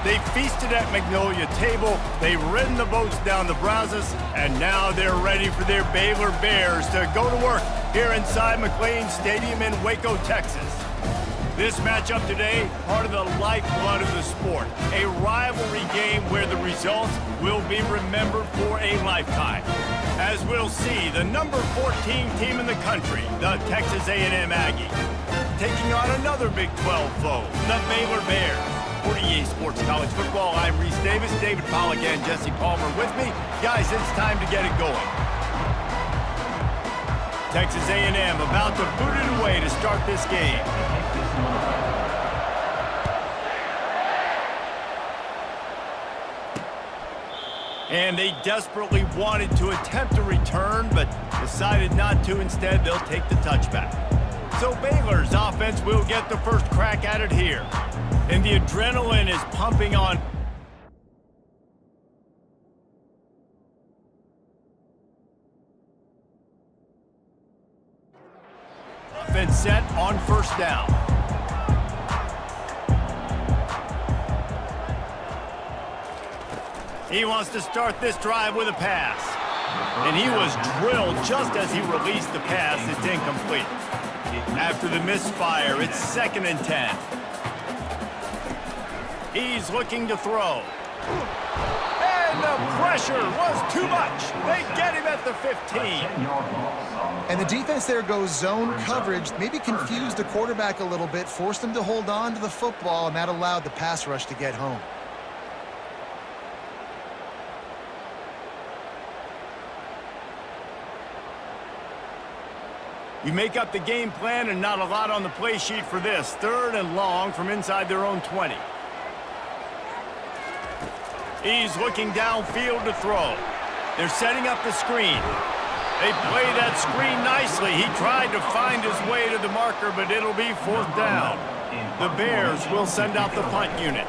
They feasted at Magnolia Table, they've ridden the boats down the Brazos, and now they're ready for their Baylor Bears to go to work here inside McLean Stadium in Waco, Texas. This matchup today, part of the lifeblood of the sport, a rivalry game where the results will be remembered for a lifetime. As we'll see, the number 14 team in the country, the Texas A&M Aggies, taking on another Big 12 foe, the Baylor Bears. For EA Sports College Football, I'm Reese Davis, David Pollack and Jesse Palmer with me. Guys, it's time to get it going. Texas A&M about to boot it away to start this game. And they desperately wanted to attempt a return, but decided not to. Instead, they'll take the touchback. So Baylor's offense will get the first crack at it here. And the adrenaline is pumping on. Offense set on first down. He wants to start this drive with a pass. And he was drilled just as he released the pass. It's incomplete. After the misfire, it's 2nd and 10. He's looking to throw. And the pressure was too much. They get him at the 15. And the defense there goes zone coverage, maybe confused the quarterback a little bit, forced him to hold on to the football, and that allowed the pass rush to get home. You make up the game plan and not a lot on the play sheet for this. 3rd and long from inside their own 20. He's looking downfield to throw. They're setting up the screen. They play that screen nicely. He tried to find his way to the marker, but it'll be 4th down. The Bears will send out the punt unit.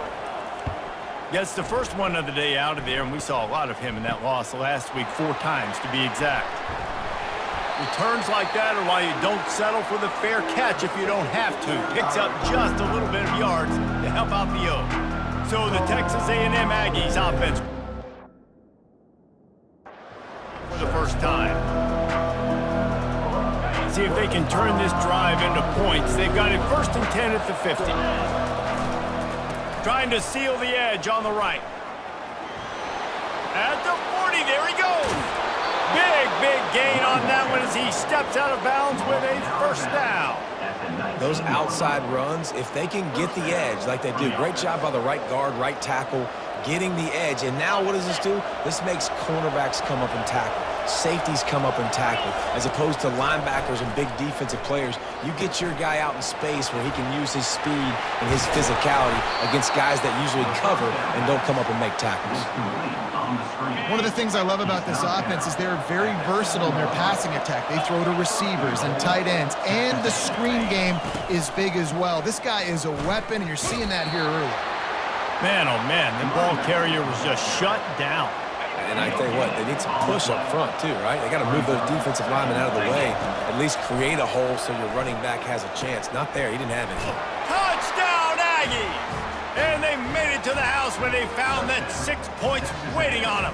Gets the first one of the day out of there, and we saw a lot of him in that loss last week, 4 times to be exact. Returns like that are why you don't settle for the fair catch if you don't have to. Picks up just a little bit of yards to help out the O. So the Texas A&M Aggies offense for the first time. See if they can turn this drive into points. They've got it 1st and 10 at the 50. Trying to seal the edge on the right. At the 40, there he goes. Big gain on that one as he steps out of bounds with a 1st down. Those outside runs, if they can get the edge like they do, great job by the right guard, right tackle, getting the edge. And now what does this do? This makes cornerbacks come up and tackle. Safeties come up and tackle. As opposed to linebackers and big defensive players, you get your guy out in space where he can use his speed and his physicality against guys that usually cover and don't come up and make tackles. One of the things I love about this offense is they're very versatile in their passing attack. They throw to receivers and tight ends, and the screen game is big as well. This guy is a weapon, and you're seeing that here early. Man, oh man, the ball carrier was just shut down. And I tell you what, they need some push up front too, right? They got to move those defensive linemen out of the way, at least create a hole so your running back has a chance. Not there, he didn't have it. Touchdown, Aggies! And they made it to the house when they found that 6 points waiting on them.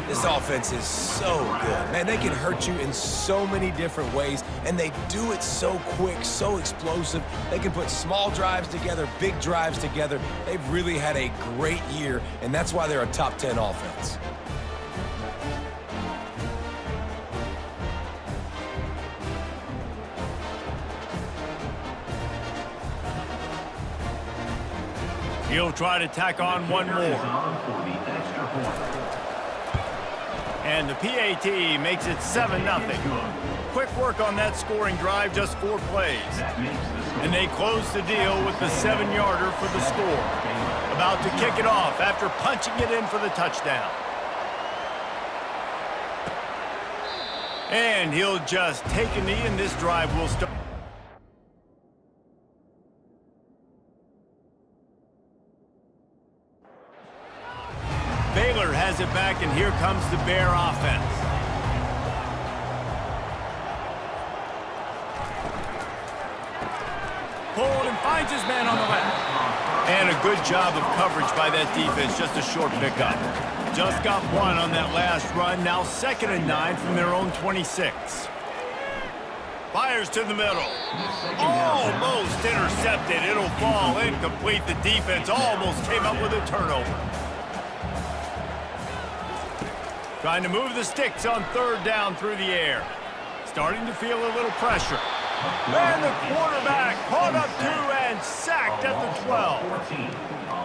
This offense is so good. Man, they can hurt you in so many different ways, and they do it so quick, so explosive. They can put small drives together, big drives together. They've really had a great year, and that's why they're a top 10 offense. He'll try to tack on one more. And the PAT makes it 7-0. Quick work on that scoring drive, just 4 plays. And they close the deal with the 7-yarder for the score. About to kick it off after punching it in for the touchdown. And he'll just take a knee, and this drive will start. Baylor has it back, and here comes the Bear offense. Pulled and finds his man on the left. And a good job of coverage by that defense, just a short pickup. Just got one on that last run, now 2nd and 9 from their own 26. Fires to the middle. Almost intercepted. It'll fall incomplete. The defense almost came up with a turnover. Trying to move the sticks on 3rd down through the air. Starting to feel a little pressure. And the quarterback caught up 2 and sacked at the 12.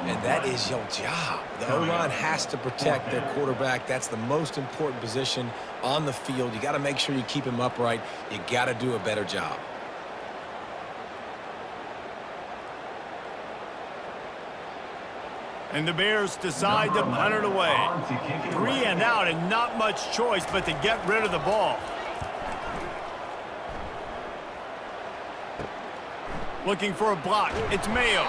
And that is your job. The O-line has to protect their quarterback. That's the most important position on the field. You got to make sure you keep him upright. You got to do a better job. And the Bears decide to punt it away. 3 and out and not much choice but to get rid of the ball. Looking for a block. It's Mayo.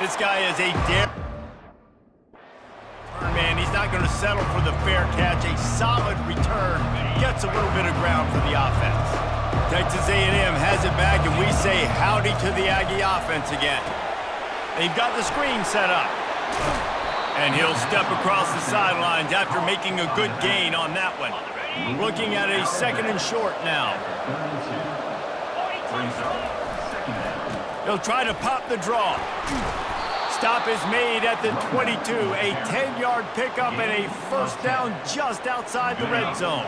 This guy is a dare. Man, he's not going to settle for the fair catch. A solid return. Gets a little bit of ground for the offense. Texas A&M has it back, and we say howdy to the Aggie offense again. They've got the screen set up. And he'll step across the sidelines after making a good gain on that one. Looking at a 2nd and short now. He'll try to pop the draw. Stop is made at the 22. A 10-yard pickup and a 1st down just outside the red zone.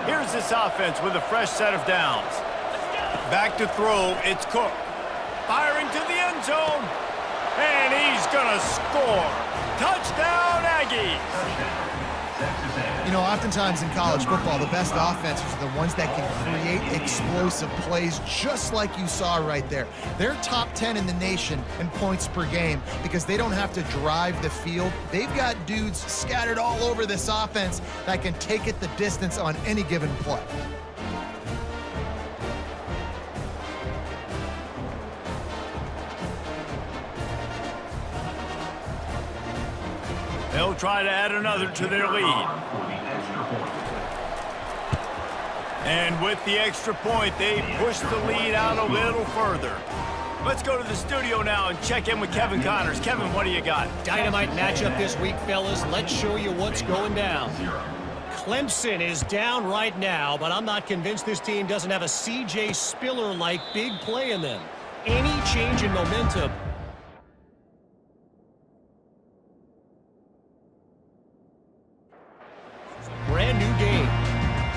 Here's this offense with a fresh set of downs. Back to throw, it's Cook. Firing to the end zone. And he's going to score. Touchdown, Aggies. You know, oftentimes in college football, the best offenses are the ones that can create explosive plays just like you saw right there. They're top 10 in the nation in points per game because they don't have to drive the field. They've got dudes scattered all over this offense that can take it the distance on any given play. They'll try to add another to their lead. And with the extra point, they push the lead out a little further. Let's go to the studio now and check in with Kevin Connors. Kevin, what do you got? Dynamite matchup this week, fellas. Let's show you what's going down. Clemson is down right now, but I'm not convinced this team doesn't have a C.J. Spiller-like big play in them. Any change in momentum. Brand new game.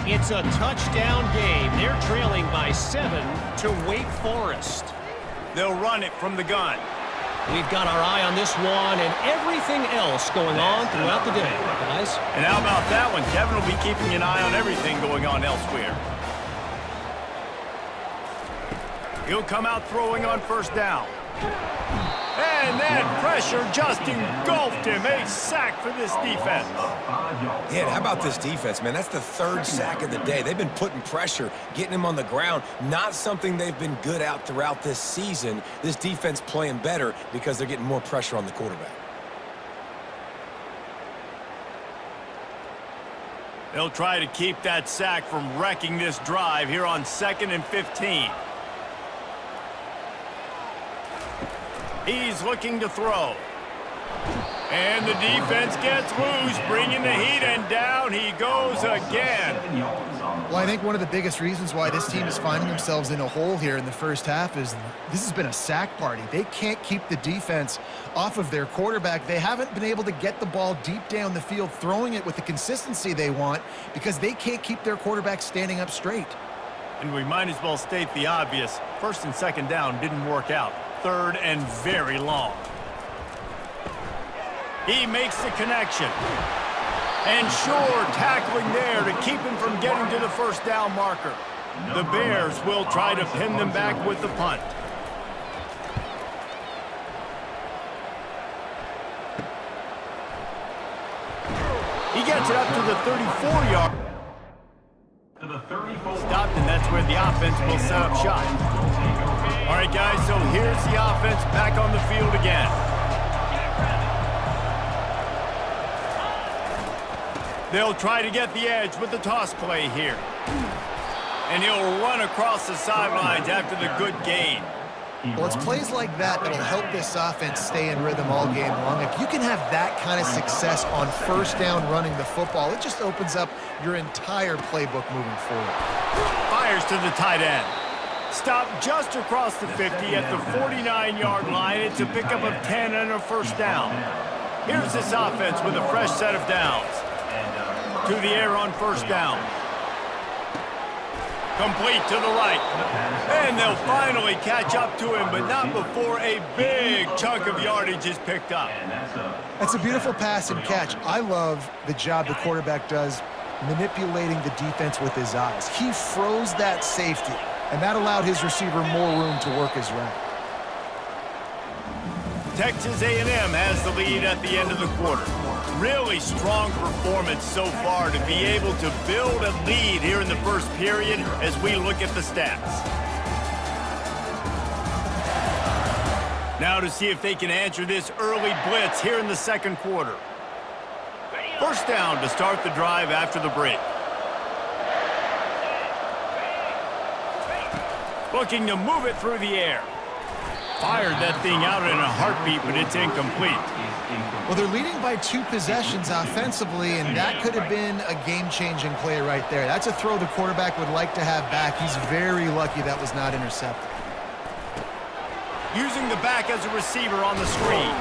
It's a touchdown game. They're trailing by 7 to Wake Forest. They'll run it from the gun. We've got our eye on this one and everything else going on throughout the day, guys. And how about that one? Kevin will be keeping an eye on everything going on elsewhere. He'll come out throwing on 1st down. And that pressure just engulfed him. A sack for this defense. Yeah, how about this defense, man? That's the 3rd sack of the day. They've been putting pressure, getting him on the ground. Not something they've been good at throughout this season. This defense playing better because they're getting more pressure on the quarterback. They'll try to keep that sack from wrecking this drive here on 2nd and 15. He's looking to throw. And the defense gets loose, bringing the heat, and down he goes again. Well, I think one of the biggest reasons why this team is finding themselves in a hole here in the 1st half is this has been a sack party. They can't keep the defense off of their quarterback. They haven't been able to get the ball deep down the field, throwing it with the consistency they want because they can't keep their quarterback standing up straight. And we might as well state the obvious. 1st and 2nd down didn't work out. 3rd and very long. He makes the connection. And sure, tackling there to keep him from getting to the 1st down marker. The Bears will try to pin them back with the punt. He gets it up to the 34-yard. Stopped, and that's where the offense will set up shop. All right, guys, so here's the offense back on the field again. They'll try to get the edge with the toss play here. And he'll run across the sidelines after the good gain. Well, it's plays like that that'll help this offense stay in rhythm all game long. If you can have that kind of success on first down running the football, it just opens up your entire playbook moving forward. Fires to the tight end. Stop just across the 50 at the 49-yard line. It's a pickup of 10 and a first down. Here's this offense with a fresh set of downs. To the air on first down. Complete to the right. And they'll finally catch up to him, but not before a big chunk of yardage is picked up. That's a beautiful pass and catch. I love the job the quarterback does manipulating the defense with his eyes. He froze that safety, and that allowed his receiver more room to work his route. Texas A&M has the lead at the end of the quarter. Really strong performance so far to be able to build a lead here in the first period as we look at the stats. Now to see if they can answer this early blitz here in the second quarter. First down to start the drive after the break. Looking to move it through the air. Fired that thing out in a heartbeat, but it's incomplete. Well, they're leading by 2 possessions offensively, and that could have been a game-changing play right there. That's a throw the quarterback would like to have back. He's very lucky that was not intercepted. Using the back as a receiver on the screen.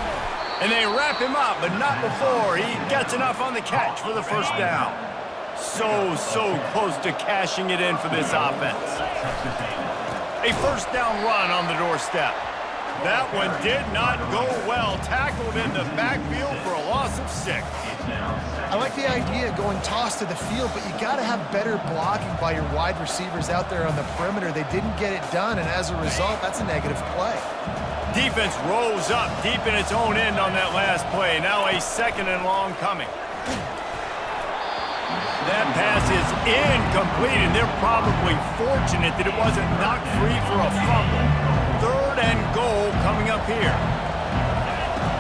And they wrap him up, but not before he gets enough on the catch for the first down. So close to cashing it in for this offense. A first down run on the doorstep. That one did not go well. Tackled in the backfield for a loss of 6. I like the idea of going toss to the field, but you got to have better blocking by your wide receivers out there on the perimeter. They didn't get it done, and as a result, that's a negative play. Defense rose up deep in its own end on that last play. Now a second and long coming. That pass is incomplete, and they're probably fortunate that it wasn't knocked free for a fumble. Third and goal coming up here.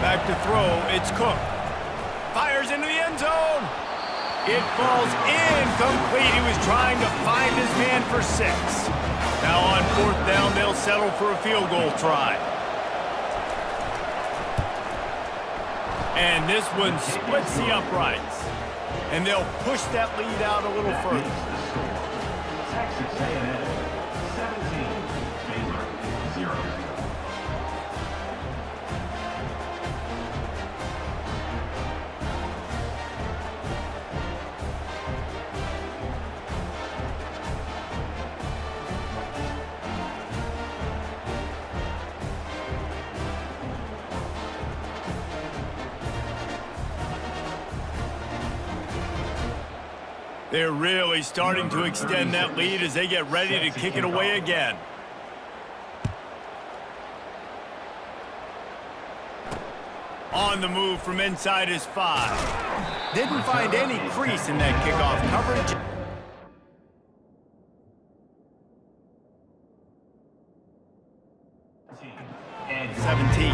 Back to throw, it's Cook. Fires into the end zone. It falls incomplete. He was trying to find his man for 6. Now on fourth down, they'll settle for a field goal try. And this one splits the uprights. And they'll push that lead out a little further. Texas A&M 17, Baylor 0. They're really starting to extend that lead as they get ready to kick it away again. On the move from inside his 5. Didn't find any crease in that kickoff coverage. And 17.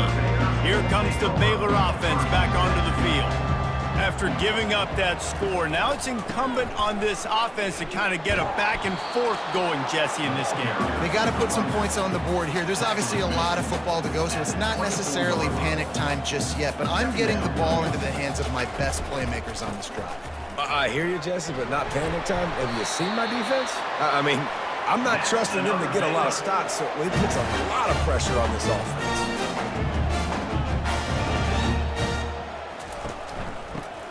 Here comes the Baylor offense back onto the field. After giving up that score, now it's incumbent on this offense to kind of get a back and forth going, Jesse, in this game. They got to put some points on the board here. There's obviously a lot of football to go, so it's not necessarily panic time just yet, but I'm getting the ball into the hands of my best playmakers on this drive. I hear you, Jesse, but not panic time. Have you seen my defense? I mean, I'm not trusting them to get a lot of stops, so it puts a lot of pressure on this offense.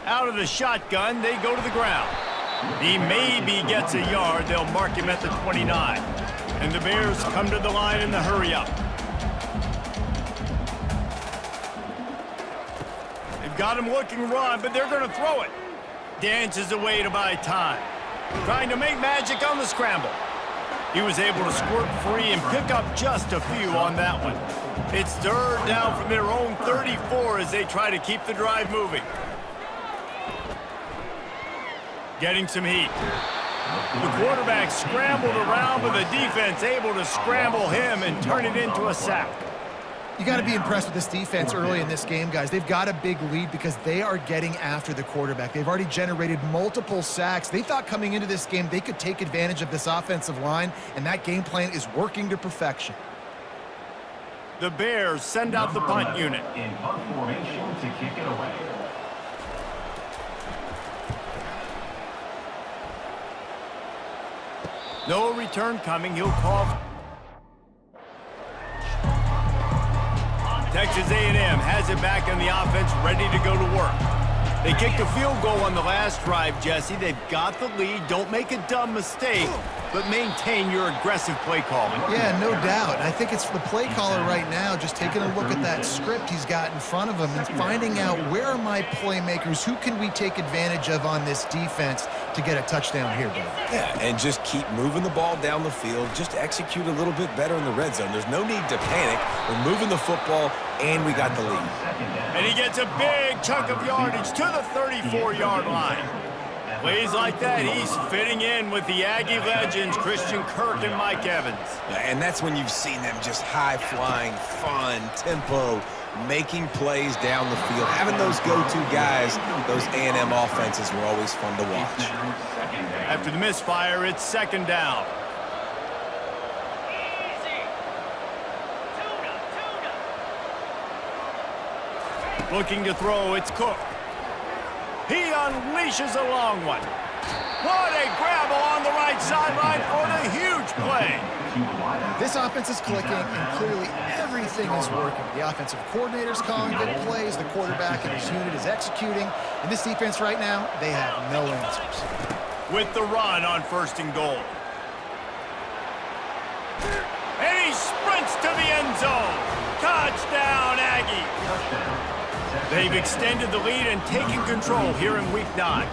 Out of the shotgun, they go to the ground. He maybe gets a yard. They'll mark him at the 29. And the Bears come to the line in the hurry-up. They've got him looking run, but they're going to throw it. Dances away to buy time. Trying to make magic on the scramble. He was able to squirt free and pick up just a few on that one. It's third down from their own 34 as they try to keep the drive moving. Getting some heat. The quarterback scrambled around, but the defense able to scramble him and turn it into a sack. You got to be impressed with this defense early in this game, guys. They've got a big lead because they are getting after the quarterback. They've already generated multiple sacks. They thought coming into this game they could take advantage of this offensive line, and that game plan is working to perfection. The Bears send out the punt unit. In punt formation to kick it away. No return coming. He'll call. Texas A&M has it back in the offense, ready to go to work. They kicked a field goal on the last drive, Jesse. They've got the lead. Don't make a dumb mistake, but maintain your aggressive play calling. Yeah, no doubt. I think it's the play caller right now just taking a look at that script he's got in front of him and finding out where are my playmakers, who can we take advantage of on this defense to get a touchdown here, Bill. Yeah, and just keep moving the ball down the field. Just execute a little bit better in the red zone. There's no need to panic. We're moving the football, and we got the lead. And he gets a big chunk of yardage to the 34-yard line. Plays like that, he's fitting in with the Aggie legends, Christian Kirk and Mike Evans. And that's when you've seen them just high-flying, fun, tempo, making plays down the field. Having those go-to guys, those A&M offenses were always fun to watch. After the misfire, it's second down. Looking to throw, it's Cook. He unleashes a long one. What a grab along the right sideline for the huge play. This offense is clicking, and clearly everything is working. The offensive coordinator's calling good plays, the quarterback and his unit is executing, and this defense right now, they have no answers. With the run on first and goal. And he sprints to the end zone. Touchdown, Aggie. They've extended the lead and taken control here in Week 9.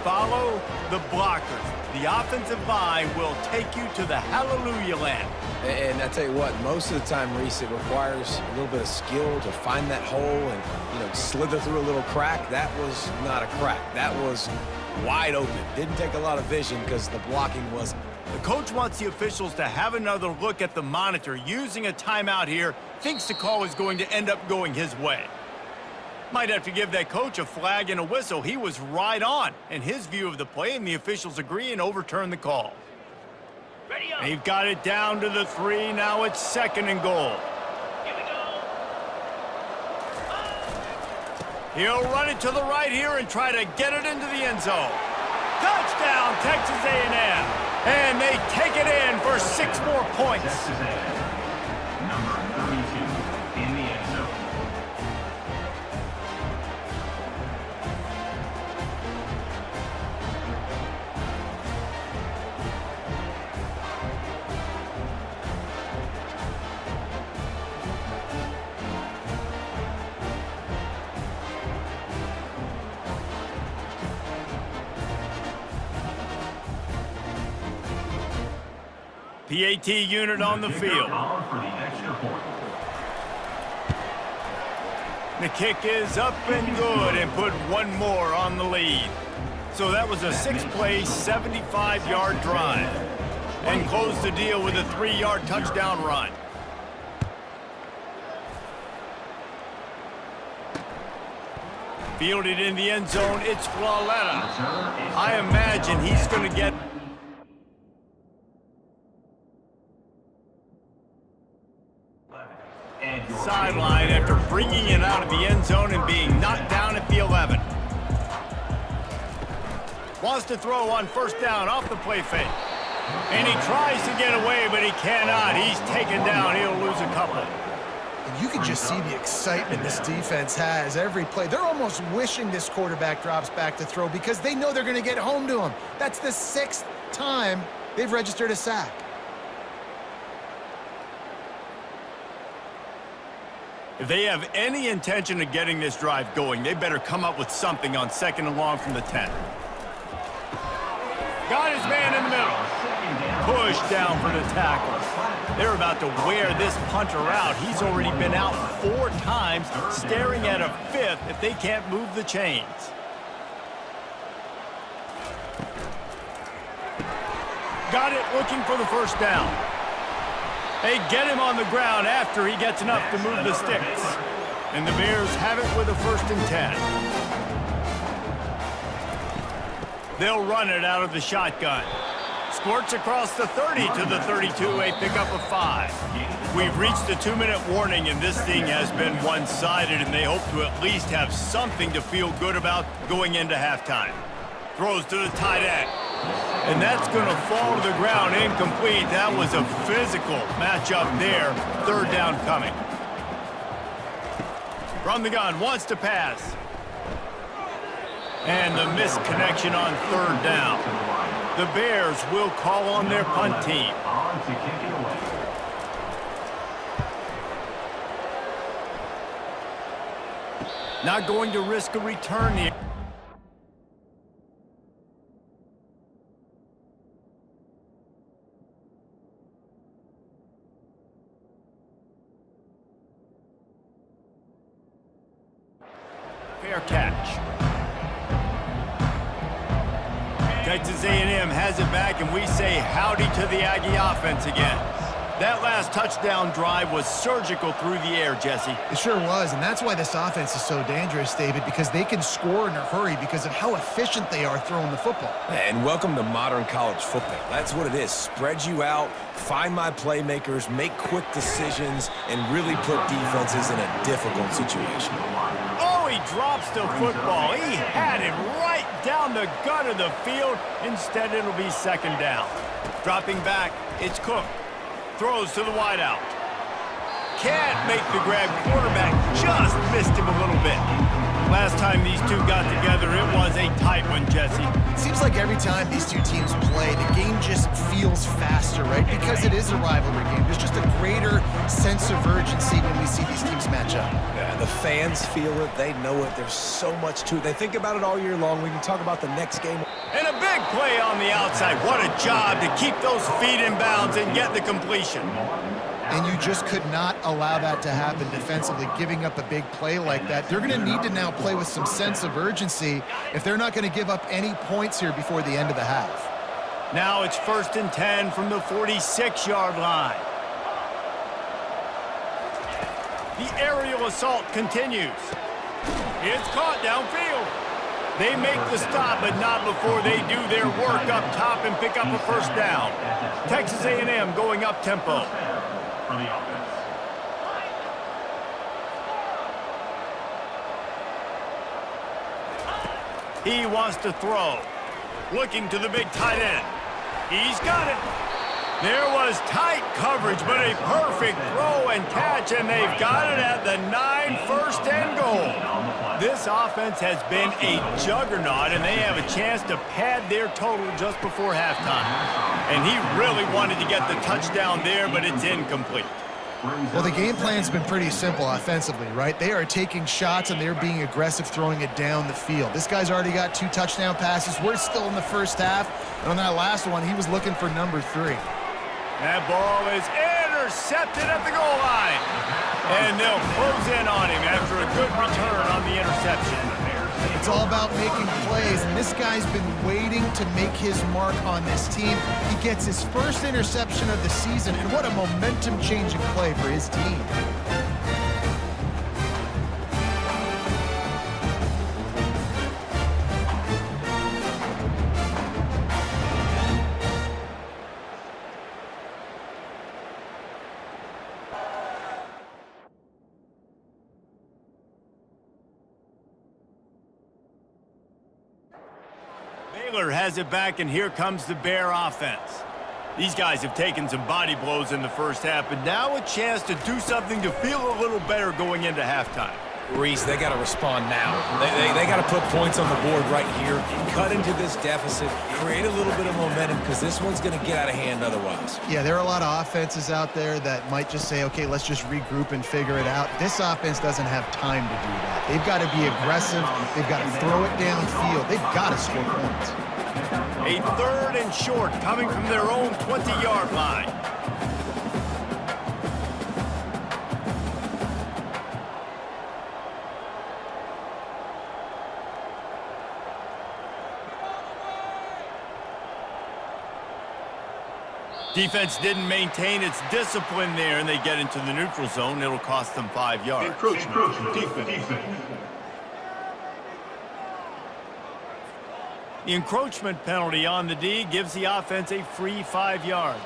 Follow the blockers. The offensive line will take you to the hallelujah land. And I tell you what, most of the time, Reese, it requires a little bit of skill to find that hole and, slither through a little crack. That was not a crack. That was wide open. Didn't take a lot of vision because the blocking wasn't. The coach wants the officials to have another look at the monitor. Using a timeout here, thinks the call is going to end up going his way. Might have to give that coach a flag and a whistle. He was right on in his view of the play, and the officials agree and overturn the call. They've got it down to the 3. Now it's second and goal. Here we go. He'll run it to the right here and try to get it into the end zone. Touchdown, Texas A&M. And they take it in for 6 more points. Texas A&M, number 32 in the end zone. PAT unit on the field. The kick is up and good and put one more on the lead. So that was a 6-play, 75-yard drive. And closed the deal with a 3-yard touchdown run. Fielded in the end zone, it's Flawletta. I imagine he's going to get... sideline after bringing it out of the end zone and being knocked down at the 11. Wants to throw on first down off the play fake. And he tries to get away, but he cannot. He's taken down. He'll lose a couple. And you can just see the excitement this defense has every play. They're almost wishing this quarterback drops back to throw because they know they're going to get home to him. That's the 6th time they've registered a sack. If they have any intention of getting this drive going, they better come up with something on second and long from the 10. Got his man in the middle. Push down for the tackle. They're about to wear this punter out. He's already been out 4 times, staring at a 5th if they can't move the chains. Got it, looking for the first down. They get him on the ground after he gets enough to move the sticks. And the Bears have it with a 1st and 10. They'll run it out of the shotgun. Squirts across the 30 to the 32, a pickup of 5. We've reached the 2-minute warning, and this thing has been one-sided, and they hope to at least have something to feel good about going into halftime. Throws to the tight end. And that's going to fall to the ground incomplete. That was a physical matchup there. Third down coming. From the gun, wants to pass. And the misconnection on third down. The Bears will call on their punt team. Not going to risk a return here. Fair catch. Texas A&M has it back, and we say howdy to the Aggie offense again. That last touchdown drive was surgical through the air, Jesse. It sure was, and that's why this offense is so dangerous, David, because they can score in a hurry because of how efficient they are throwing the football. And welcome to modern college football. That's what it is. Spread you out, find my playmakers, make quick decisions, and really put defenses in a difficult situation. Oh, he drops the football. He had it right down the gut of the field. Instead, it'll be second down. Dropping back, it's Cook. Throws to the wideout. Can't make the grab. Quarterback just missed him a little bit. Last time these two got together, it was a tight one, Jesse. It seems like every time these two teams play, the game just feels faster, right? Because it is a rivalry game. There's just a greater sense of urgency when we see these teams match up. Yeah, the fans feel it. They know it. There's so much to it. They think about it all year long. We can talk about the next game. And a big play on the outside. What a job to keep those feet in bounds and get the completion. And you just could not allow that to happen defensively, giving up a big play like that. They're going to need to now play with some sense of urgency if they're not going to give up any points here before the end of the half. Now it's 1st and 10 from the 46-yard line. The aerial assault continues. It's caught downfield. They make the stop, but not before they do their work up top and pick up a first down. Texas A&M going up tempo. For the offense. He wants to throw. Looking to the big tight end. He's got it. There was tight coverage, but a perfect throw and catch, and they've got it at the 9, 1st and goal. This offense has been a juggernaut, and they have a chance to pad their total just before halftime. And he really wanted to get the touchdown there, but it's incomplete. Well, the game plan's been pretty simple offensively, right? They are taking shots, and they're being aggressive throwing it down the field. This guy's already got 2 touchdown passes. We're still in the first half, and on that last one, he was looking for number 3. That ball is intercepted at the goal line. And they'll close in on him after a good return on the interception. It's all about making plays, and this guy's been waiting to make his mark on this team. He gets his first interception of the season, and what a momentum-changing play for his team. Baylor has it back, and here comes the Bear offense. These guys have taken some body blows in the first half, but now a chance to do something to feel a little better going into halftime. Reese, they got to respond now. They got to put points on the board right here, cut into this deficit, create a little bit of momentum, because this one's going to get out of hand otherwise. Yeah, there are a lot of offenses out there that might just say, okay, let's just regroup and figure it out. This offense doesn't have time to do that. They've got to be aggressive. They've got to throw it downfield. They've got to score points. A 3rd and short coming from their own 20-yard line. Defense didn't maintain its discipline there, and they get into the neutral zone. It'll cost them 5 yards. Encroachment defense. The encroachment penalty on the D gives the offense a free 5 yards.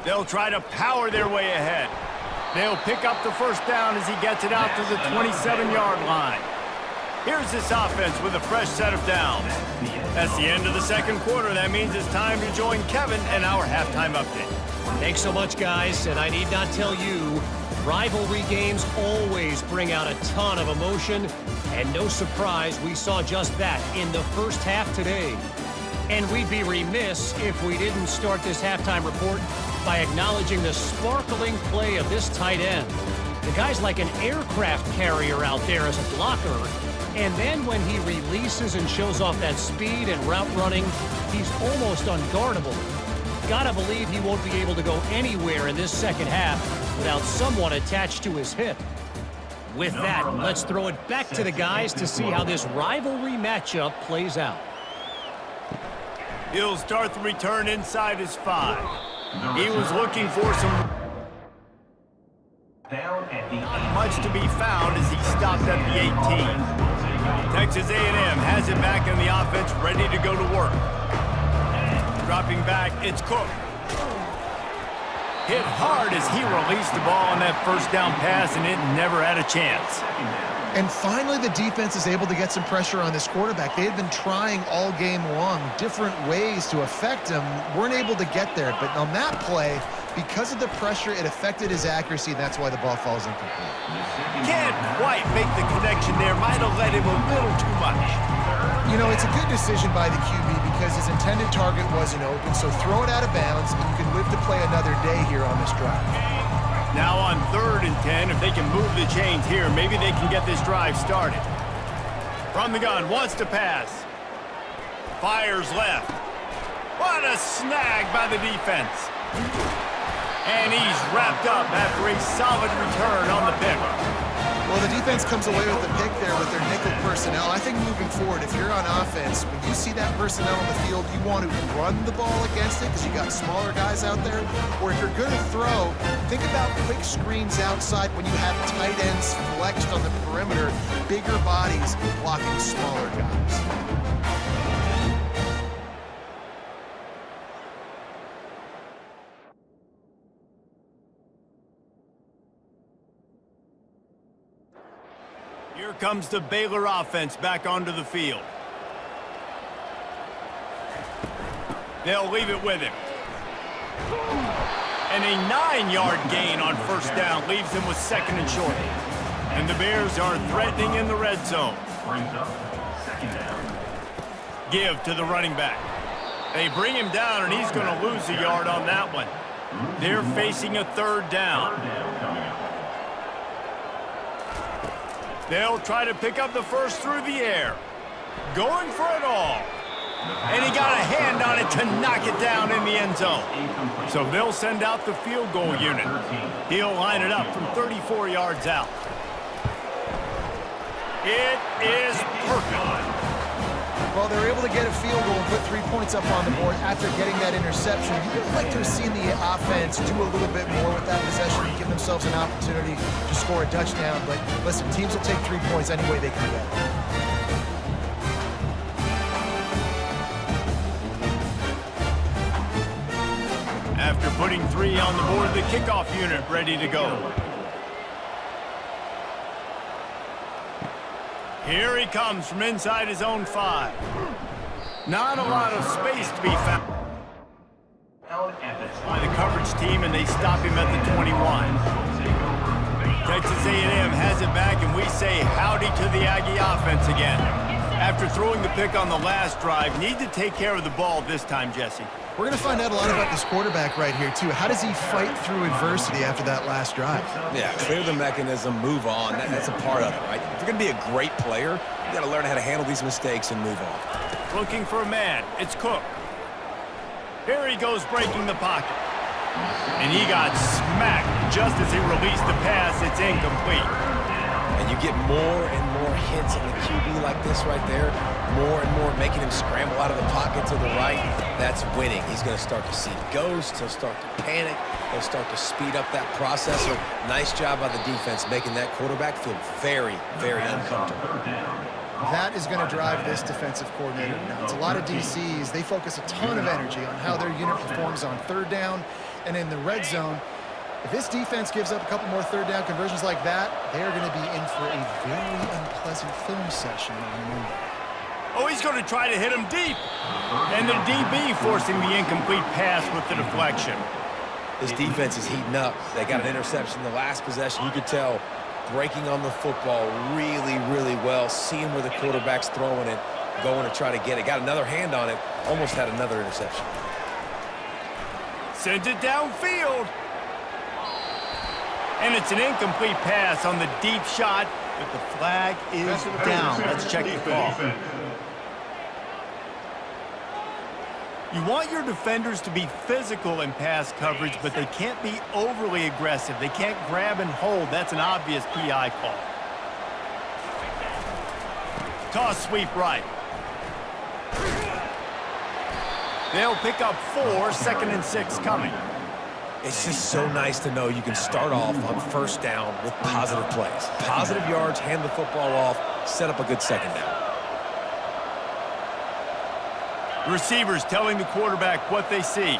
They'll try to power their way ahead. They'll pick up the first down as he gets it out to the 27-yard line. Here's this offense with a fresh set of downs. That's the end of the second quarter. That means it's time to join Kevin and our halftime update. Thanks so much, guys, and I need not tell you, rivalry games always bring out a ton of emotion, and no surprise, we saw just that in the first half today. And we'd be remiss if we didn't start this halftime report by acknowledging the sparkling play of this tight end. The guy's like an aircraft carrier out there as a blocker, and then when he releases and shows off that speed and route running, he's almost unguardable. Gotta believe he won't be able to go anywhere in this second half without someone attached to his hip. With that, let's throw it back to the guys to see how this rivalry matchup plays out. He'll start the return inside his 5. He was looking for some much to be found as he stopped at the 18. Texas A&M has it back in the offense, ready to go to work. Dropping back, it's Cook. Hit hard as he released the ball on that first down pass, and it never had a chance. And finally, the defense is able to get some pressure on this quarterback. They had been trying all game long different ways to affect him, weren't able to get there. But on that play, because of the pressure, it affected his accuracy, and that's why the ball falls incomplete. Can't quite make the connection there. Might have let him a little too much. You know, it's a good decision by the QB because his intended target wasn't open, so throw it out of bounds, and you can live to play another day here on this drive. Now on 3rd and 10, if they can move the chains here, maybe they can get this drive started. From the gun, wants to pass. Fires left. What a snag by the defense. And he's wrapped up after a solid return on the pick. Well, the defense comes away with the pick there with their nickel personnel. I think moving forward, if you're on offense, when you see that personnel on the field, you want to run the ball against it because you got smaller guys out there. Or if you're going to throw, think about quick screens outside when you have tight ends flexed on the perimeter, bigger bodies blocking smaller guys. Here comes the Baylor offense back onto the field. They'll leave it with him. And a 9-yard gain on first down leaves him with 2nd and short. And the Bears are threatening in the red zone. Give to the running back. They bring him down, and he's going to lose a yard on that one. They're facing a 3rd down. They'll try to pick up the first through the air. Going for it all. And he got a hand on it to knock it down in the end zone. So they'll send out the field goal unit. He'll line it up from 34 yards out. It is perfect. Well, they're able to get a field goal and put 3 points up on the board after getting that interception. You'd like to have seen the offense do a little bit more with that possession and give themselves an opportunity to score a touchdown. But listen, teams will take 3 points any way they can get. After putting 3 on the board, the kickoff unit ready to go. Here he comes from inside his own 5. Not a lot of space to be found by the coverage team, and they stop him at the 21. Texas A&M has it back, and we say howdy to the Aggie offense again. After throwing the pick on the last drive, need to take care of the ball this time, Jesse. We're going to find out a lot about this quarterback right here, too. How does he fight through adversity after that last drive? Yeah, clear the mechanism, move on. That's a part of it, right? If you're going to be a great player, you got to learn how to handle these mistakes and move on. Looking for a man. It's Cook. Here he goes breaking the pocket. And he got smacked just as he released the pass. It's incomplete. And you get more and more hits on the QB like this right there, more and more making him scramble out of the pocket to the right. That's winning. He's going to start to see ghosts. He'll start to panic. He'll start to speed up that process. So nice job by the defense making that quarterback feel very, very uncomfortable. That is going to drive this defensive coordinator nuts. A lot of DCs, they focus a ton of energy on how their unit performs on third down and in the red zone. If this defense gives up a couple more third down conversions like that, they are going to be in for a very unpleasant film session on Monday. Oh, he's going to try to hit him deep. And the DB forcing the incomplete pass with the deflection. This defense is heating up. They got an interception in the last possession. You could tell breaking on the football really, really well, seeing where the quarterback's throwing it, going to try to get it. Got another hand on it, almost had another interception. Sends it downfield. And it's an incomplete pass on the deep shot, but the flag is down. Let's check the call. You want your defenders to be physical in pass coverage, but they can't be overly aggressive. They can't grab and hold. That's an obvious PI call. Toss sweep right. They'll pick up 4, 2nd and 6 coming. It's just so nice to know you can start off on first down with positive plays. Positive yards, hand the football off, set up a good second down. Receivers telling the quarterback what they see.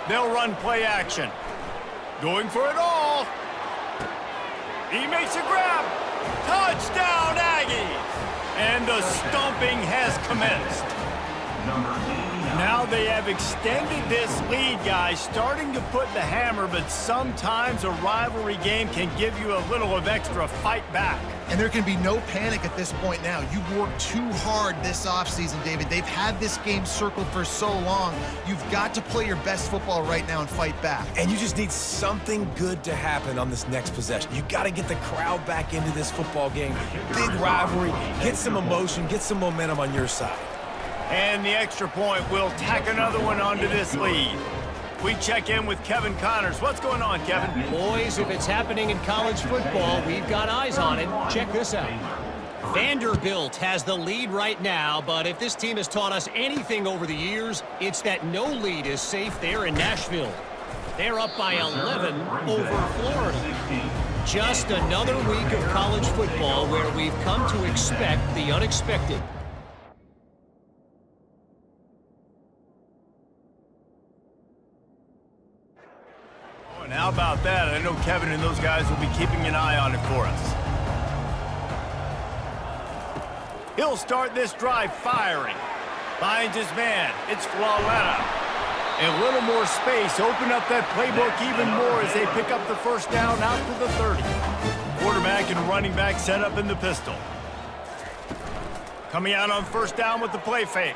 They'll run play action. Going for it all. He makes a grab. Touchdown, Aggies! And the stomping has commenced. Now they have extended this lead, guys, starting to put the hammer, but sometimes a rivalry game can give you a little of extra fight back. And there can be no panic at this point now. You've worked too hard this offseason, David. They've had this game circled for so long. You've got to play your best football right now and fight back. And you just need something good to happen on this next possession. You got to get the crowd back into this football game. Big rivalry, get some emotion, get some momentum on your side. And the extra point will tack another one onto this lead. We check in with Kevin Connors. What's going on, Kevin? Boys, if it's happening in college football, we've got eyes on it. Check this out. Vanderbilt has the lead right now, but if this team has taught us anything over the years, it's that no lead is safe there in Nashville. They're up by 11 over Florida. Just another week of college football where we've come to expect the unexpected. And how about that? I know Kevin and those guys will be keeping an eye on it for us. He'll start this drive firing. Finds his man. It's Flawletta. A little more space. Open up that playbook even more as they pick up the first down out to the 30. Quarterback and running back set up in the pistol. Coming out on first down with the play fake.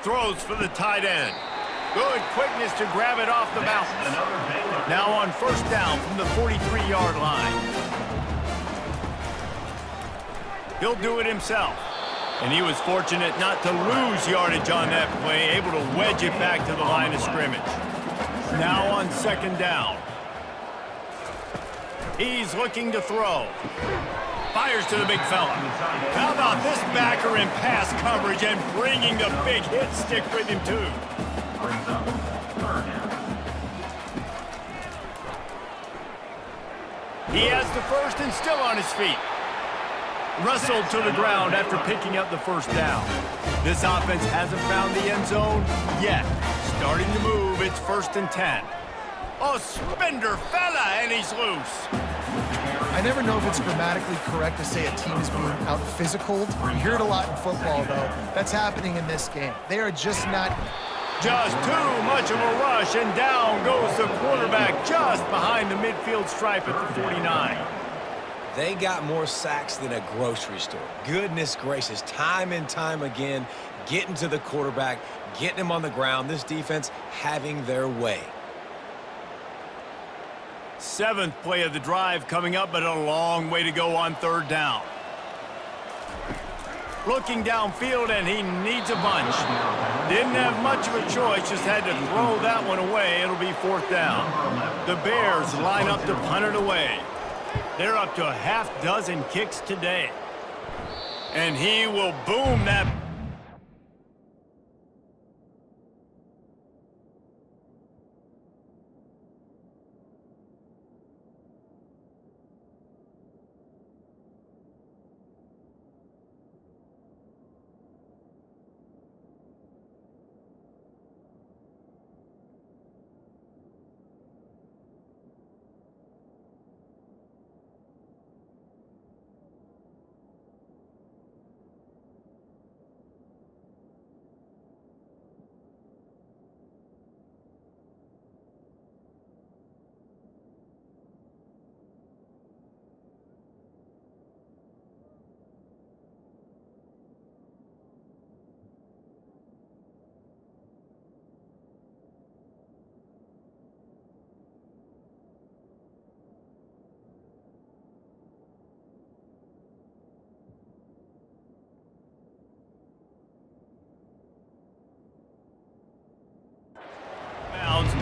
Throws for the tight end. Good quickness to grab it off the bounce. Now on first down from the 43-yard line. He'll do it himself. And he was fortunate not to lose yardage on that play, able to wedge it back to the line of scrimmage. Now on second down. He's looking to throw. Fires to the big fella. How about this backer in pass coverage and bringing the big hit stick with him, too? He has the first and still on his feet. Wrestled to the ground after picking up the first down. This offense hasn't found the end zone yet. Starting to move, it's 1st and 10. Oh, spender fella, and he's loose. I never know if it's grammatically correct to say a team is being out-physicaled. You hear it a lot in football, though. That's happening in this game. They are just not... Just too much of a rush, and down goes the quarterback just behind the midfield stripe at the 49. They got more sacks than a grocery store. Goodness gracious, time and time again, getting to the quarterback, getting him on the ground. This defense having their way. 7th play of the drive coming up, but a long way to go on third down. Looking downfield, and he needs a bunch. Didn't have much of a choice, just had to throw that one away. It'll be 4th down. The Bears line up to punt it away. They're up to a half-dozen kicks today. And he will boom that.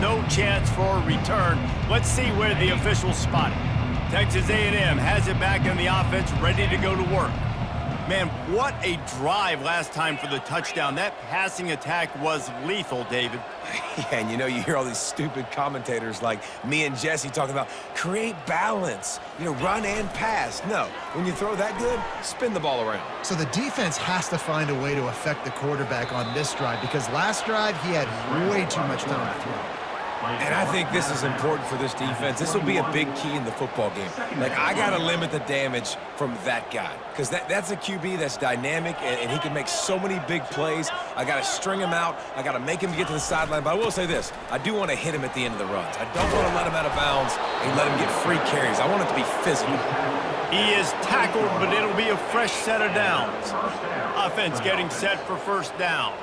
no chance for a return. Let's see where the officials spot it. Texas A&M has it back in the offense, ready to go to work. Man, what a drive last time for the touchdown. That passing attack was lethal, David. Yeah, and you hear all these stupid commentators like me and Jesse talking about create balance, run and pass. No, when you throw that good, spin the ball around. So the defense has to find a way to affect the quarterback on this drive because last drive he had way too much time to throw. And I think this is important for this defense. This will be a big key in the football game. Like, I got to limit the damage from that guy because that's a QB that's dynamic, and he can make so many big plays. I got to string him out. I got to make him get to the sideline. But I will say this. I do want to hit him at the end of the runs. I don't want to let him out of bounds and let him get free carries. I want it to be physical. He is tackled, but it'll be a fresh set of downs. Offense getting set for first down.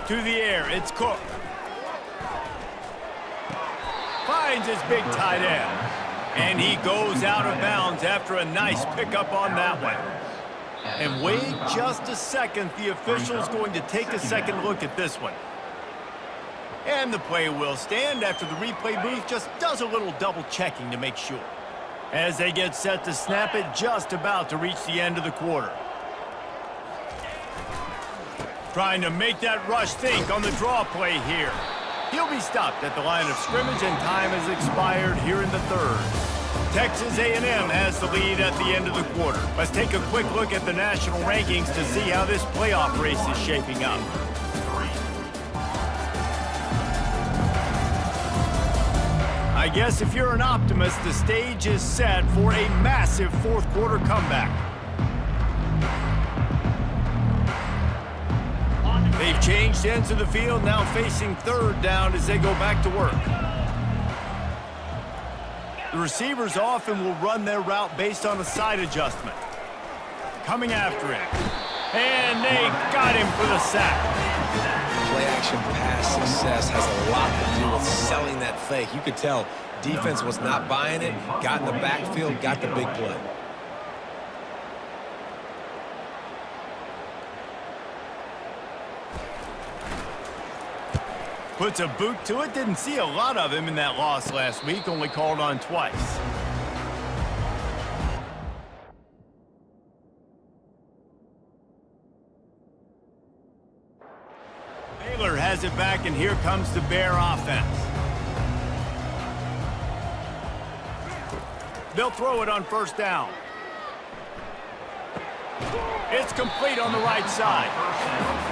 To the air, it's Cook. Finds his big tight end. And he goes out of bounds after a nice pickup on that one. And wait just a second. The official's going to take a second look at this one. And the play will stand after the replay booth just does a little double checking to make sure. As they get set to snap it, just about to reach the end of the quarter. Trying to make that rush think on the draw play here. He'll be stopped at the line of scrimmage, and time has expired here in the third. Texas A&M has the lead at the end of the quarter. Let's take a quick look at the national rankings to see how this playoff race is shaping up. I guess if you're an optimist, the stage is set for a massive fourth quarter comeback. They've changed ends of the field, now facing third down as they go back to work. The receivers often will run their route based on a side adjustment. Coming after him. And they got him for the sack. Play-action pass success has a lot to do with selling that fake. You could tell defense was not buying it, got in the backfield, got the big play. Puts a boot to it. Didn't see a lot of him in that loss last week. Only called on twice. Baylor has it back, and here comes the Bear offense. They'll throw it on first down. It's complete on the right side.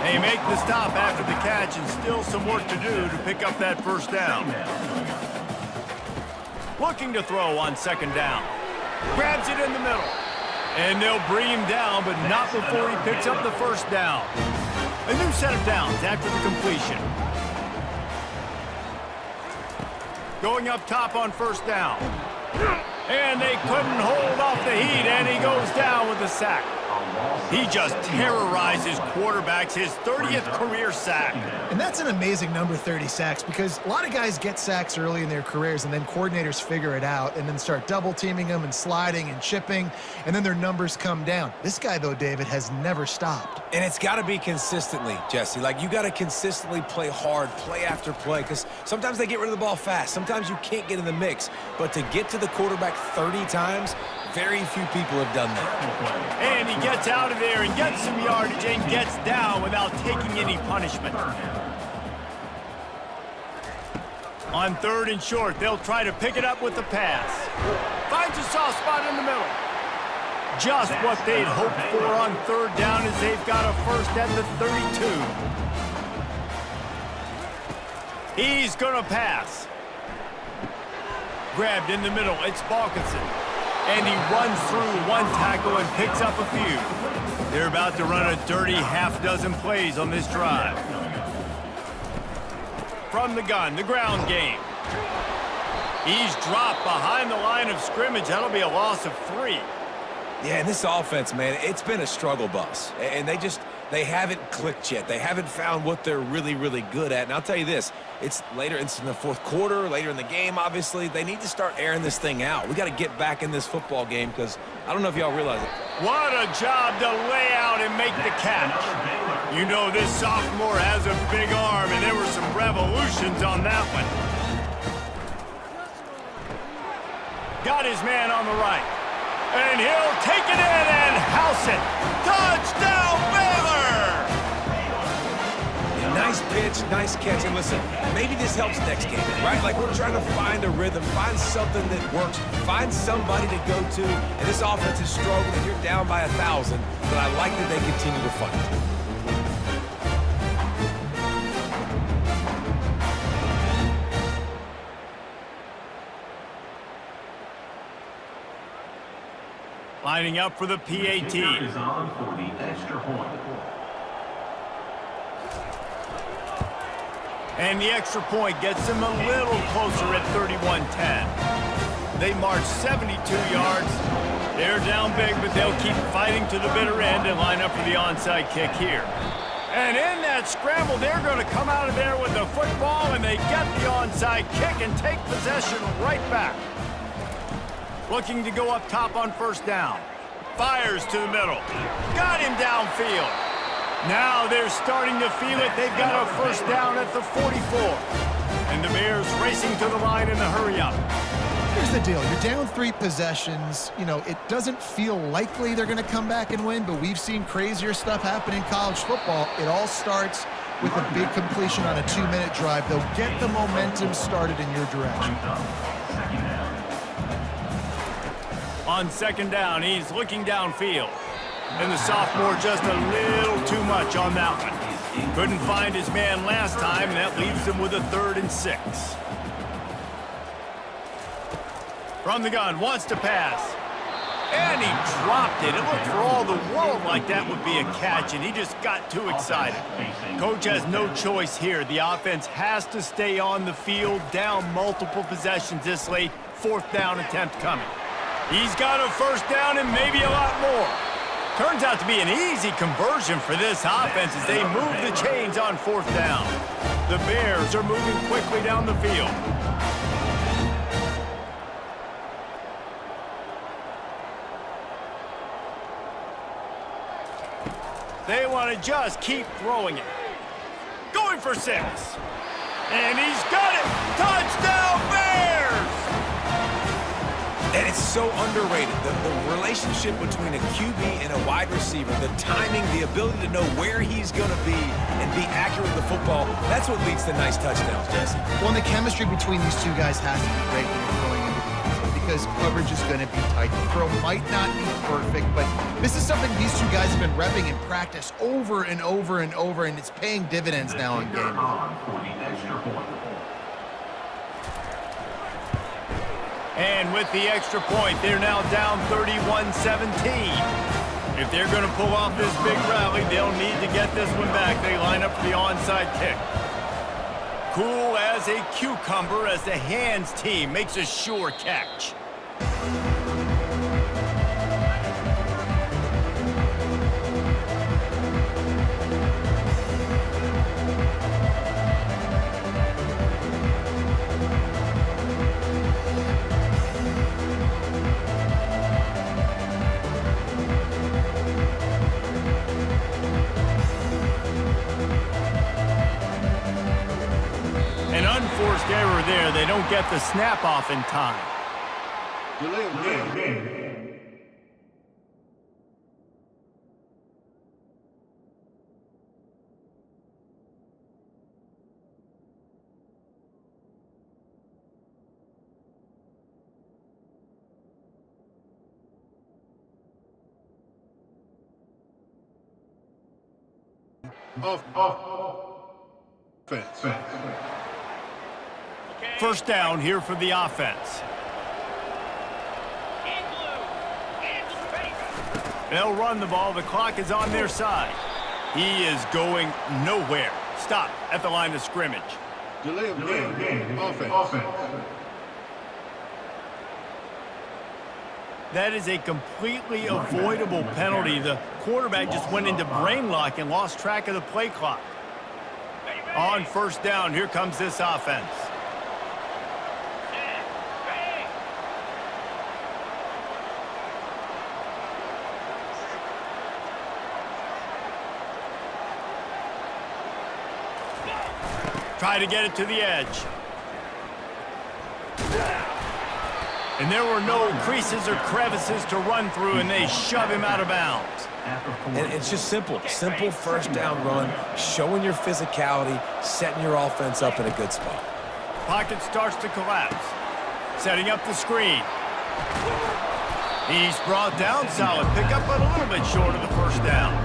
They make the stop after the catch, and still some work to do to pick up that first down. Looking to throw on second down. Grabs it in the middle. And they'll bring him down, but not before he picks up the first down. A new set of downs after the completion. Going up top on first down. And they couldn't hold off the heat, and he goes down with a sack. He just terrorizes quarterbacks, his 30th career sack. And that's an amazing number, 30 sacks, because a lot of guys get sacks early in their careers, and then coordinators figure it out and then start double-teaming them and sliding and chipping, and then their numbers come down. This guy, though, David, has never stopped. And it's got to be consistently, Jesse. Like, you got to consistently play hard, play after play, because sometimes they get rid of the ball fast. Sometimes you can't get in the mix. But to get to the quarterback 30 times, very few people have done that. And he gets out of there and gets some yardage and gets down without taking any punishment. On third and short, they'll try to pick it up with the pass. Finds a soft spot in the middle. Just what they'd hoped for on third down as they've got a first at the 32. He's going to pass. Grabbed in the middle, it's Balkinson. And he runs through one tackle and picks up a few. They're about to run a dirty half-dozen plays on this drive. From the gun, the ground game. He's dropped behind the line of scrimmage. That'll be a loss of 3. Yeah, and this offense, man, it's been a struggle bus. And they haven't clicked yet. They haven't found what they're really, really good at. And I'll tell you this, it's in the fourth quarter, later in the game, obviously. They need to start airing this thing out. We got to get back in this football game because I don't know if y'all realize it. What a job to lay out and make the catch. You know this sophomore has a big arm, and there were some revolutions on that one. Got his man on the right. And he'll take it in and house it. Touchdown, Baylor! Nice pitch, nice catch. And listen, maybe this helps next game, right? Like we're trying to find a rhythm, find something that works, find somebody to go to. And this offense is struggling. You're down by 1,000, but I like that they continue to fight. Lining up for the PAT. Is on for the extra point. And the extra point gets them a little closer at 31-10. They march 72 yards. They're down big, but they'll keep fighting to the bitter end and line up for the onside kick here. And in that scramble, they're going to come out of there with the football, and they get the onside kick and take possession right back. Looking to go up top on first down. Fires to the middle. Got him downfield. Now they're starting to feel it. They've got a first down at the 44. And the Bears racing to the line in the hurry-up. Here's the deal. You're down 3 possessions. You know, it doesn't feel likely they're going to come back and win, but we've seen crazier stuff happen in college football. It all starts with a big completion on a 2-minute drive. They'll get the momentum started in your direction. On second down, he's looking downfield. And the sophomore just a little too much on that one. Couldn't find his man last time, and that leaves him with a 3rd and 6. From the gun, wants to pass. And he dropped it. It looked for all the world like that would be a catch, and he just got too excited. Coach has no choice here. The offense has to stay on the field, down multiple possessions this late. 4th down attempt coming. He's got a first down and maybe a lot more. Turns out to be an easy conversion for this offense as they move the chains on 4th down. The Bears are moving quickly down the field. They want to just keep throwing it. Going for 6. And he's got it. Touchdown, Bears! And it's so underrated. The relationship between a QB and a wide receiver, the timing, the ability to know where he's going to be and be accurate with the football, that's what leads to nice touchdowns, Jesse. Well, and the chemistry between these two guys has to be great when you're throwing into the field because coverage is going to be tight. The throw might not be perfect, but this is something these two guys have been repping in practice over and over and over, and it's paying dividends now in game. And with the extra point, they're now down 31-17. If they're going to pull off this big rally, they'll need to get this one back. They line up for the onside kick. Cool as a cucumber as the hands team makes a sure catch. Unforced error there. They don't get the snap off in time. First down here for the offense. They'll run the ball. The clock is on their side. He is going nowhere. Stop at the line of scrimmage. Delay of game. Offense. That is a completely avoidable penalty. The quarterback just went into brain lock and lost track of the play clock. On first down, here comes this offense. Try to get it to the edge. And there were no creases or crevices to run through, and they shove him out of bounds. And it's just simple. Simple first down run, showing your physicality, setting your offense up in a good spot. Pocket starts to collapse. Setting up the screen. He's brought down. Solid pickup, but a little bit short of the first down.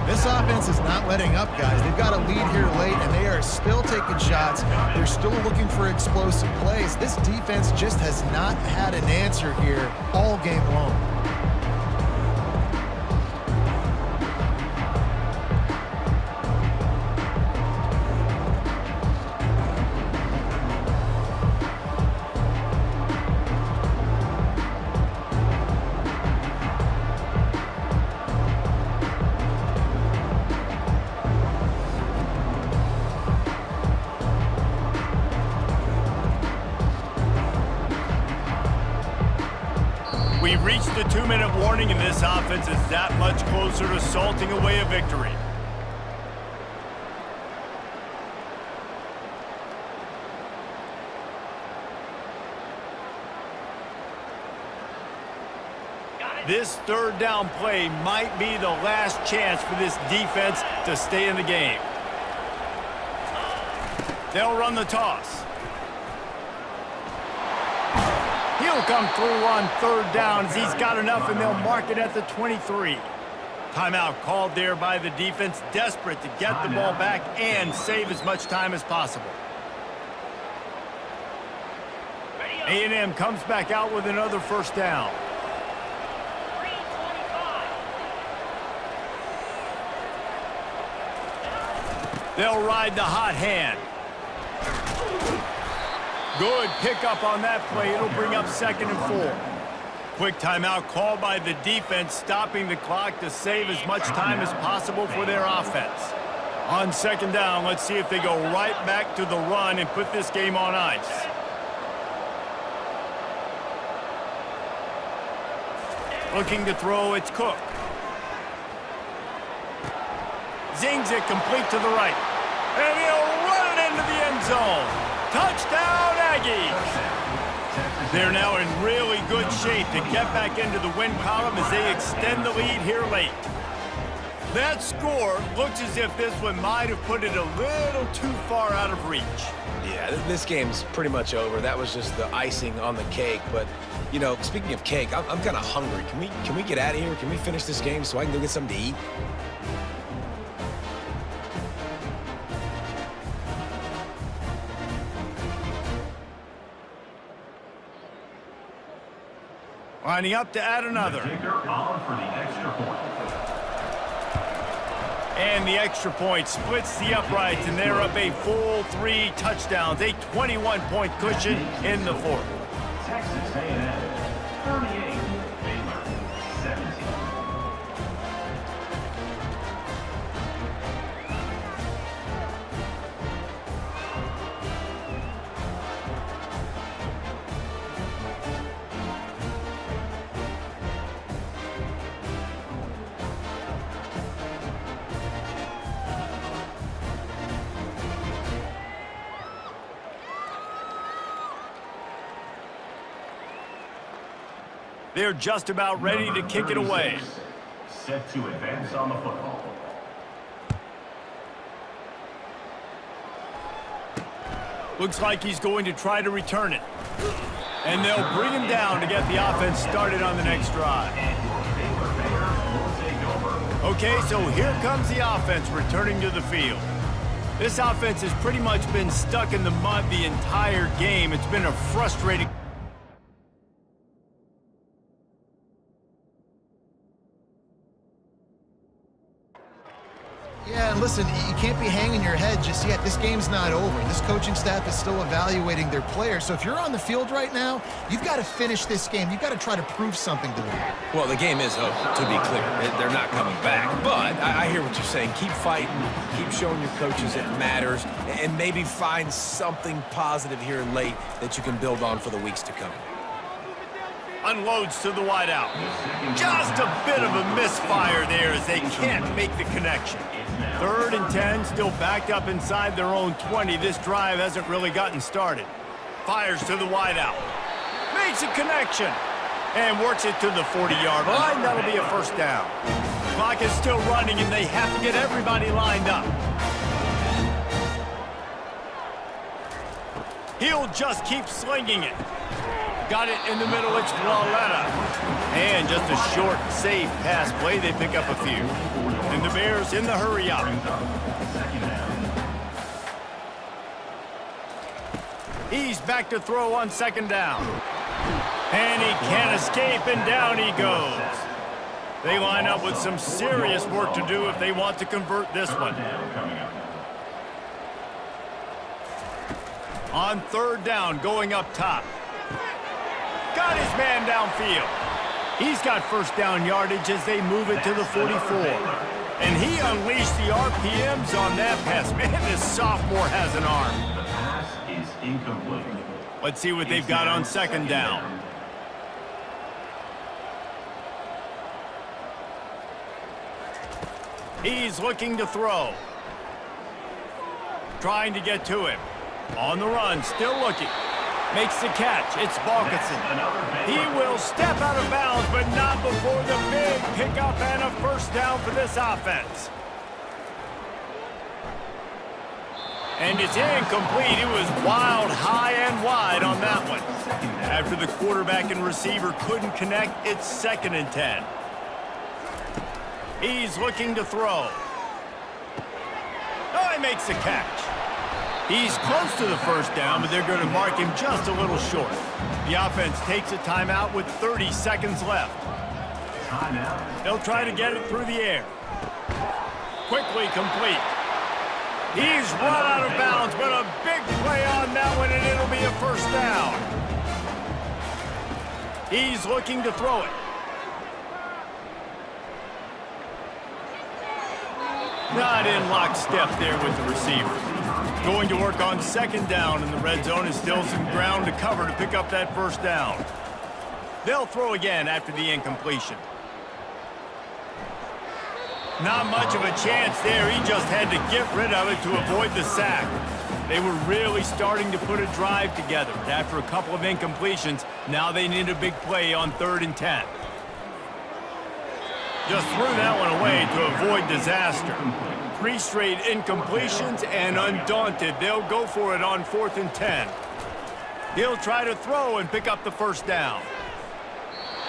This offense is not letting up, guys. They've got a lead here late, and they are still taking shots. They're still looking for explosive plays. This defense just has not had an answer here all game long. We've reached the 2-minute warning, and this offense is that much closer to salting away a victory. This third down play might be the last chance for this defense to stay in the game. They'll run the toss. He'll come through on third down as he's got enough, and they'll mark it at the 23. Timeout called there by the defense, desperate to get the ball back and save as much time as possible. A&M comes back out with another first down. They'll ride the hot hand. Good pickup on that play. It'll bring up 2nd and 4. Quick timeout called by the defense, stopping the clock to save as much time as possible for their offense. On 2nd down, let's see if they go right back to the run and put this game on ice. Looking to throw, it's Cook. Zings it complete to the right. And he'll run it into the end zone. Touchdown, Aggies! They're now in really good shape to get back into the win column as they extend the lead here late. That score looks as if this one might have put it a little too far out of reach. Yeah, this game's pretty much over. That was just the icing on the cake. But, you know, speaking of cake, I'm kind of hungry. Can we get out of here? Can we finish this game so I can go get something to eat? Lining up to add another. And the extra point splits the uprights, and they're up a full 3 touchdowns, a 21-point cushion in the fourth. Texas A&M 38, Baylor 17. They're just about ready to kick it away. Set to advance on the football. Looks like he's going to try to return it. And they'll bring him down to get the offense started on the next drive. Okay, so here comes the offense returning to the field. This offense has pretty much been stuck in the mud the entire game. It's been a frustrating... Yeah, and listen, you can't be hanging your head just yet. This game's not over. This coaching staff is still evaluating their players. So if you're on the field right now, you've got to finish this game. You've got to try to prove something to them. Well, the game is over, to be clear. They're not coming back. But I hear what you're saying. Keep fighting. Keep showing your coaches it matters. And maybe find something positive here late that you can build on for the weeks to come. Unloads to the wideout. Just a bit of a misfire there as they can't make the connection. 3rd and 10, still backed up inside their own 20. This drive hasn't really gotten started. Fires to the wideout. Makes a connection. And works it to the 40-yard line. That'll be a first down. Clock is still running, and they have to get everybody lined up. He'll just keep slinging it. Got it in the middle. It's Walletta. And just a short, safe pass play. They pick up a few. And the Bears in the hurry up. He's back to throw on 2nd down. And he can't escape, and down he goes. They line up with some serious work to do if they want to convert this one. On 3rd down, going up top. Got his man downfield. He's got first down yardage as they move it to the 44. And he unleashed the RPMs on that pass. Man, this sophomore has an arm. The pass is incomplete. Let's see what they've got on 2nd down. He's looking to throw. Trying to get to him. On the run, still looking. Makes the catch. It's Balkinson. He will step out of bounds, but not before the big pickup and a first down for this offense. And it's incomplete. It was wild, high and wide on that one. After the quarterback and receiver couldn't connect, it's 2nd and 10. He's looking to throw. Oh, he makes the catch. He's close to the first down, but they're going to mark him just a little short. The offense takes a timeout with 30 seconds left. They'll try to get it through the air. Quickly complete. He's run out of bounds, but a big play on that one, and it'll be a first down. He's looking to throw it. Not in lockstep there with the receiver. Going to work on 2nd down, and the red zone is still some ground to cover to pick up that first down. They'll throw again after the incompletion. Not much of a chance there. He just had to get rid of it to avoid the sack. They were really starting to put a drive together. After a couple of incompletions, now they need a big play on 3rd and 10. Just threw that one away to avoid disaster. 3 straight incompletions, and undaunted, they'll go for it on 4th and 10. He'll try to throw and pick up the first down.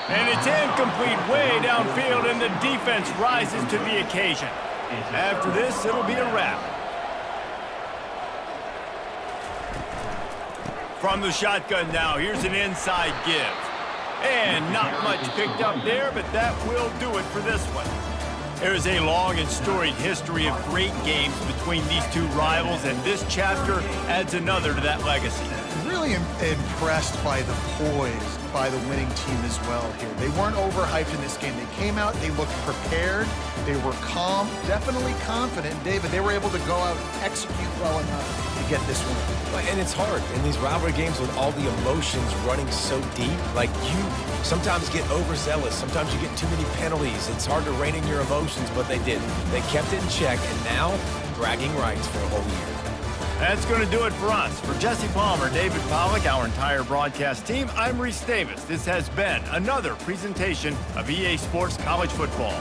And it's incomplete way downfield, and the defense rises to the occasion. After this, it'll be a wrap. From the shotgun now, here's an inside give. And not much picked up there, but that will do it for this one. There is a long and storied history of great games between these two rivals, and this chapter adds another to that legacy. Really impressed by the poise by the winning team as well here. They weren't overhyped in this game. They came out, they looked prepared, they were calm, definitely confident. David, they were able to go out and execute well enough to get this win. And it's hard in these rivalry games with all the emotions running so deep. Like, you sometimes get overzealous. Sometimes you get too many penalties. It's hard to rein in your emotions, but they didn't. They kept it in check, and now bragging rights for a whole year. That's going to do it for us. For Jesse Palmer, David Pollack, our entire broadcast team, I'm Reese Davis. This has been another presentation of EA Sports College Football.